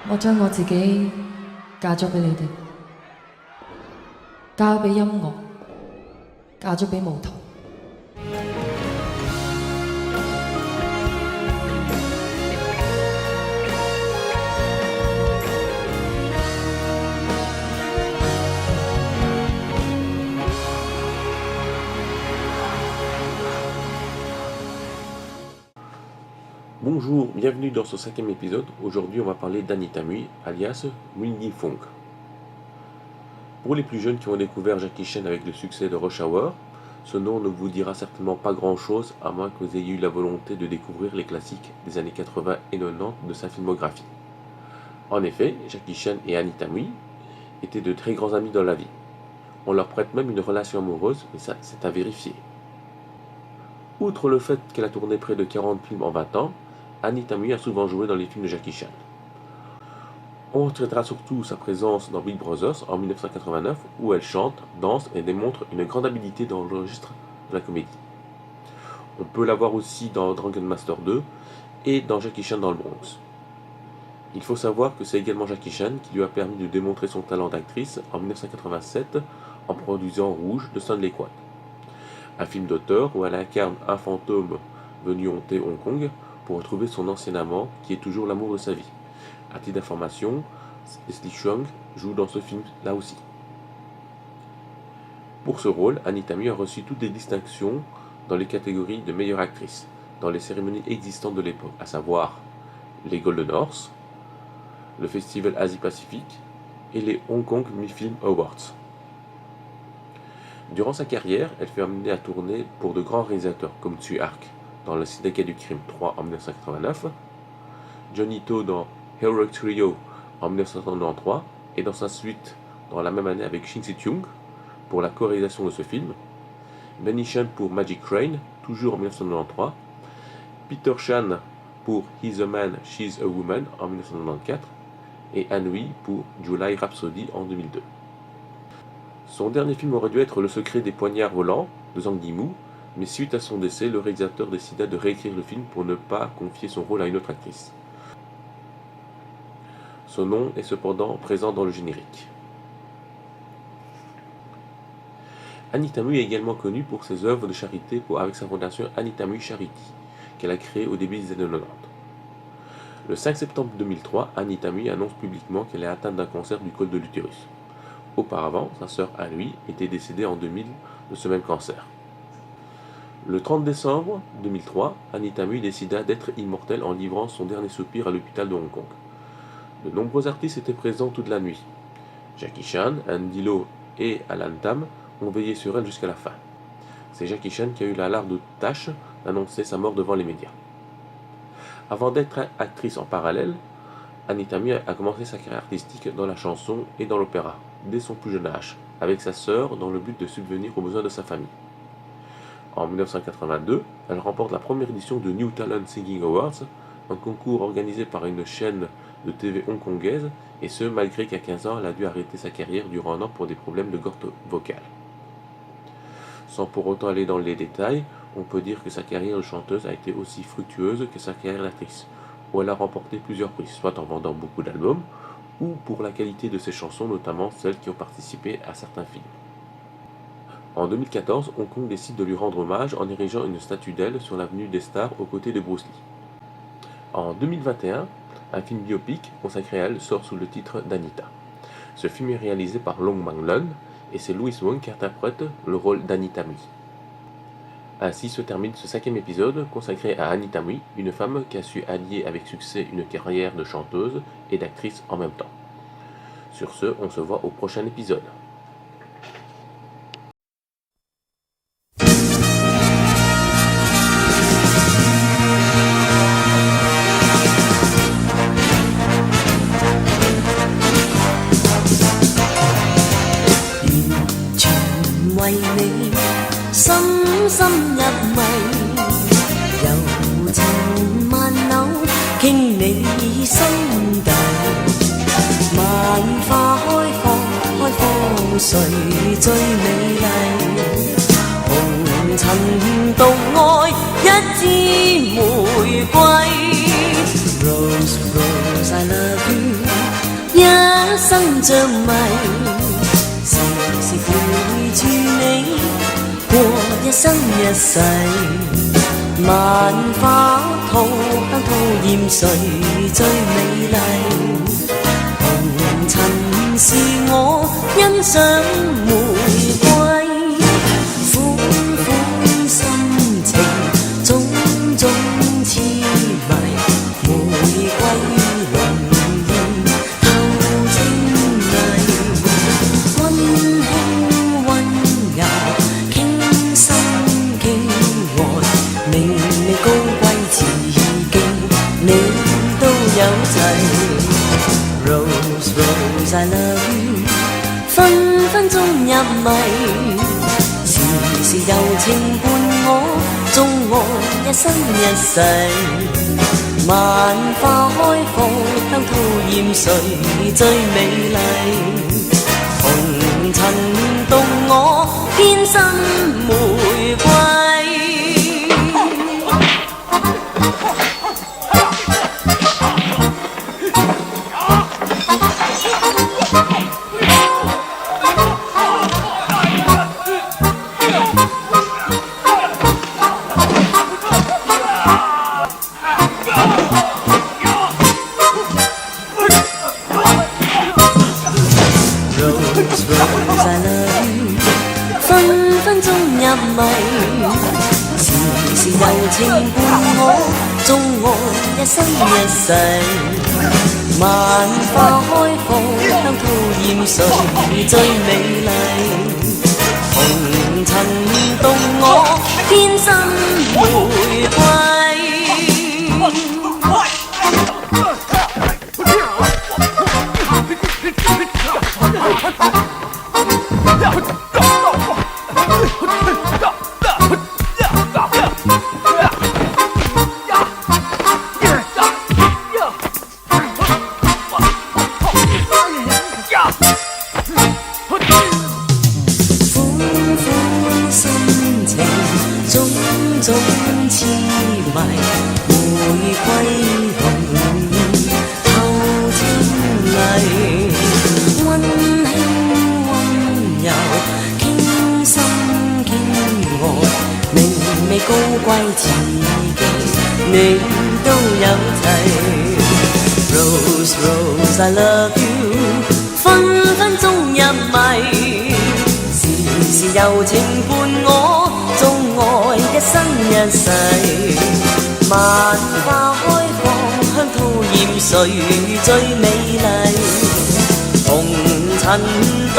我將我自己嫁咗俾你哋，交俾音樂，嫁咗俾舞台。Bonjour, bienvenue dans ce 5e épisode. Aujourd'hui, on va parler d'Anita Mui, alias Wendy Fong. Pour les plus jeunes qui ont découvert Jackie Chan avec le succès de Rush Hour, ce nom ne vous dira certainement pas grand-chose, à moins que vous ayez eu la volonté de découvrir les classiques des années 80 et 90 de sa filmographie. En effet, Jackie Chan et Anita Mui étaient de très grands amis dans la vie. On leur prête même une relation amoureuse, mais ça, c'est à vérifier. Outre le fait qu'elle a tourné près de 40 films en 20 ans, Anita Mui a souvent joué dans les films de Jackie Chan. On retiendra surtout sa présence dans Big Brothers en 1989 où elle chante, danse et démontre une grande habileté dans le registre de la comédie. On peut la voir aussi dans Dragon Master 2 et dans Jackie Chan dans le Bronx. Il faut savoir que c'est également Jackie Chan qui lui a permis de démontrer son talent d'actrice en 1987 en produisant Rouge de Stanley Kwan, un film d'auteur où elle incarne un fantôme venu hanter Hong Kong pour retrouver son ancien amant qui est toujours l'amour de sa vie. À titre d'information, Leslie Cheung joue dans ce film là aussi. Pour ce rôle, Anita Mui a reçu toutes les distinctions dans les catégories de meilleure actrice dans les cérémonies existantes de l'époque, à savoir les Golden Horse, le Festival Asie-Pacifique et les Hong Kong Mi-Film Awards. Durant sa carrière, elle fut amenée à tourner pour de grands réalisateurs comme Tsui Hark dans Le Syndicat du Crime 3 en 1989, Johnny To dans Heroic Trio en 1993 et dans sa suite dans la même année avec Shin Si-chung pour la co-réalisation de ce film, Benny Chan pour Magic Crane, toujours en 1993, Peter Chan pour He's a Man, She's a Woman en 1994 et Anhui pour July Rhapsody en 2002. Son dernier film aurait dû être Le secret des poignards volants de Zhang Yimou, mais suite à son décès, le réalisateur décida de réécrire le film pour ne pas confier son rôle à une autre actrice. Son nom est cependant présent dans le générique. Anita Mui est également connue pour ses œuvres de charité avec sa fondation Anita Mui Charity, qu'elle a créée au début des années 90. Le 5 septembre 2003, Anita Mui annonce publiquement qu'elle est atteinte d'un cancer du col de l'utérus. Auparavant, sa sœur Anhui était décédée en 2000 de ce même cancer. Le 30 décembre 2003, Anita Mui décida d'être immortelle en livrant son dernier soupir à l'hôpital de Hong Kong. De nombreux artistes étaient présents toute la nuit. Jackie Chan, Andy Lau et Alan Tam ont veillé sur elle jusqu'à la fin. C'est Jackie Chan qui a eu la large tâche d'annoncer sa mort devant les médias. Avant d'être actrice en parallèle, Anita Mui a commencé sa carrière artistique dans la chanson et dans l'opéra, dès son plus jeune âge, avec sa sœur dans le but de subvenir aux besoins de sa famille. En 1982, elle remporte la première édition de New Talent Singing Awards, un concours organisé par une chaîne de TV hongkongaise, et ce malgré qu'à 15 ans elle a dû arrêter sa carrière durant un an pour des problèmes de gorge vocale. Sans pour autant aller dans les détails, on peut dire que sa carrière de chanteuse a été aussi fructueuse que sa carrière d'actrice, où elle a remporté plusieurs prix, soit en vendant beaucoup d'albums, ou pour la qualité de ses chansons, notamment celles qui ont participé à certains films. En 2014, Hong Kong décide de lui rendre hommage en érigeant une statue d'elle sur l'avenue des Stars aux côtés de Bruce Lee. En 2021, un film biopic consacré à elle sort sous le titre d'Anita. Ce film est réalisé par Long Man-leung et c'est Louis Wong qui interprète le rôle d'Anita Mui. Ainsi se termine ce 5e épisode consacré à Anita Mui, une femme qui a su allier avec succès une carrière de chanteuse et d'actrice en même temps. Sur ce, on se voit au prochain épisode.谁最美丽？红尘独爱一支玫瑰。Rose, Rose, I love you. 像迷，時時陪住你過一生一世。萬花吐香吐豔誰最美麗？紅塵是我欣賞玫瑰，款款心情種種痴迷，玫瑰濃豔透清麗，溫馨溫柔傾心傾愛，明媚高貴自敬，你都有齊。Rose Rose I love you， 分分鐘入迷，時時柔情伴我，縱我一生一世。萬花開放，香吐豔誰最美麗？紅塵動我，偏心玫瑰。Rose Rose I love you， 分分鐘入迷，時時柔情伴我，縱我一生一世。萬花開放，香吐豔誰最美麗？紅塵動我，偏心玫瑰。種種痴迷，玫瑰紅豔透清麗，溫馨溫柔傾心傾愛，明媚高貴自敬，你都有齊。Rose Rose I love you， 分分鐘入迷，時時柔情伴我，縱愛一生一世。萬花開放，香吐豔誰最美麗？紅塵獨